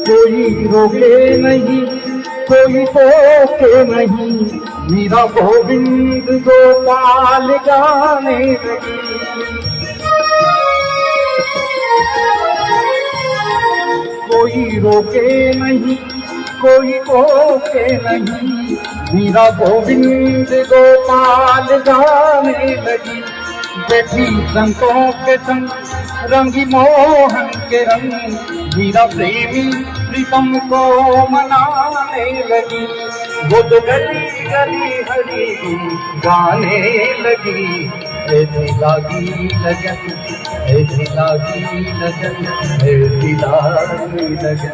कोई रोके नहीं, कोई टोके नहीं, मीरा गोविंद गोपाल गाने लगी। कोई रोके नहीं, कोई टोके नहीं, मीरा गोविंद गोपाल गाने लगी। बैठी संतों के संग रंगी मोहन के रंग, मीरा प्रेमी प्रीतम को मनाने लगी। वो तो गली गली हरी गाने लगी। ऐसी लागी लगन, ऐसी लागी लगन, ऐसी लागी लगन।